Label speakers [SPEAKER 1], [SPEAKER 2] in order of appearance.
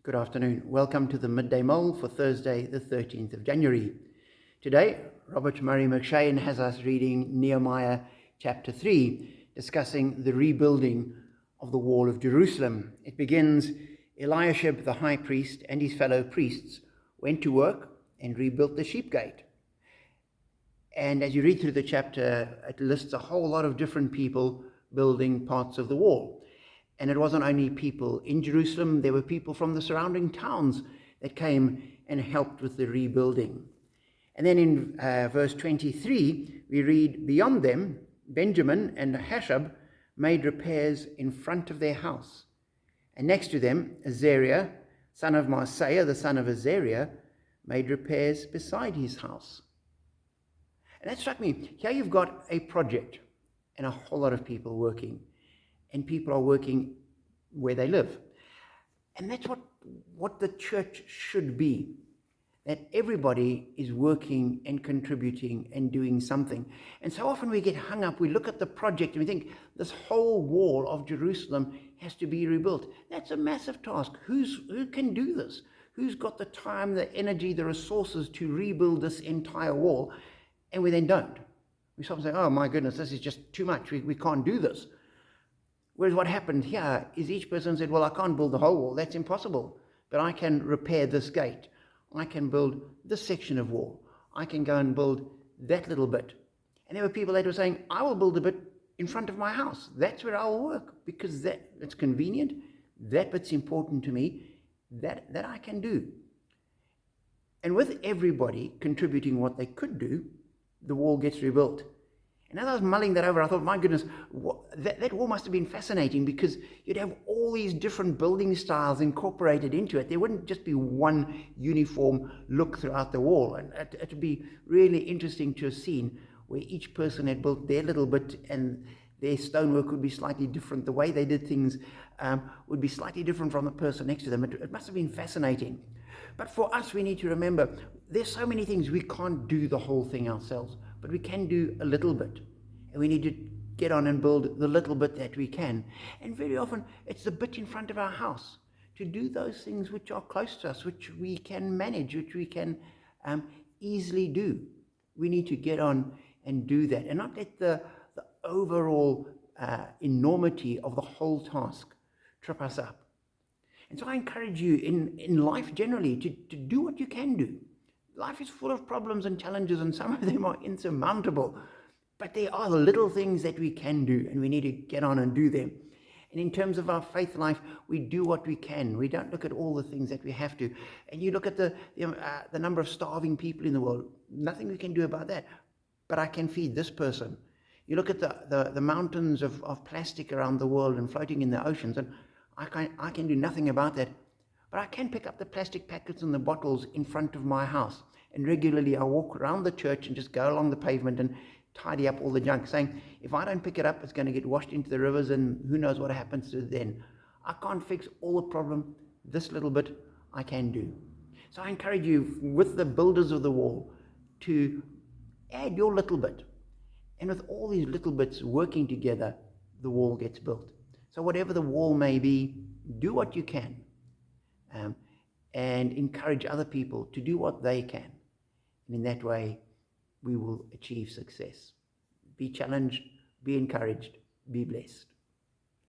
[SPEAKER 1] Good afternoon. Welcome to the Midday Mull for Thursday, the 13th of January. Today, Robert Murray McShane has us reading Nehemiah chapter 3, discussing the rebuilding of the wall of Jerusalem. It begins, Eliashib the high priest and his fellow priests went to work and rebuilt the sheep gate. And as you read through the chapter, it lists a whole lot of different people building parts of the wall. And it wasn't only people in Jerusalem, there were people from the surrounding towns that came and helped with the rebuilding. And then in verse 23, we read, beyond them, Benjamin and Hashab made repairs in front of their house. And next to them, Azariah, son of Maaseiah, the son of Azariah, made repairs beside his house. And that struck me. Here you've got a project and a whole lot of people working. And people are working where they live. And that's what the church should be. That everybody is working and contributing and doing something. And so often we get hung up, we look at the project and we think this whole wall of Jerusalem has to be rebuilt. That's a massive task. Who can do this? Who's got the time, the energy, the resources to rebuild this entire wall? And we then don't. We stop and say, oh my goodness, this is just too much. We can't do this. Whereas what happened here is each person said, well, I can't build the whole wall. That's impossible. But I can repair this gate. I can build this section of wall. I can go and build that little bit. And there were people that were saying, I will build a bit in front of my house. That's where I will work because it's convenient. That bit's important to me. That I can do. And with everybody contributing what they could do, the wall gets rebuilt. And as I was mulling that over, I thought, my goodness, that wall must have been fascinating because you'd have all these different building styles incorporated into it. There wouldn't just be one uniform look throughout the wall. And it would be really interesting to have seen where each person had built their little bit and their stonework would be slightly different. The way they did things would be slightly different from the person next to them. It must have been fascinating. But for us, we need to remember, there's so many things we can't do the whole thing ourselves. But we can do a little bit. And we need to get on and build the little bit that we can. And very often, it's the bit in front of our house. To do those things which are close to us, which we can manage, which we can easily do. We need to get on and do that. And not let the overall enormity of the whole task trip us up. And so I encourage you in life generally to do what you can do. Life is full of problems and challenges, and some of them are insurmountable. But there are the little things that we can do, and we need to get on and do them. And in terms of our faith life, we do what we can. We don't look at all the things that we have to. And you look at the number of starving people in the world. Nothing we can do about that. But I can feed this person. You look at the mountains of plastic around the world and floating in the oceans, and I can do nothing about that. But I can pick up the plastic packets and the bottles in front of my house. And regularly I walk around the church and just go along the pavement and tidy up all the junk, saying, if I don't pick it up, it's going to get washed into the rivers and who knows what happens to it then. I can't fix all the problem. This little bit I can do. So I encourage you, with the builders of the wall, to add your little bit. And with all these little bits working together, the wall gets built. So whatever the wall may be, do what you can. And encourage other people to do what they can. And in that way, we will achieve success. Be challenged, be encouraged, be blessed.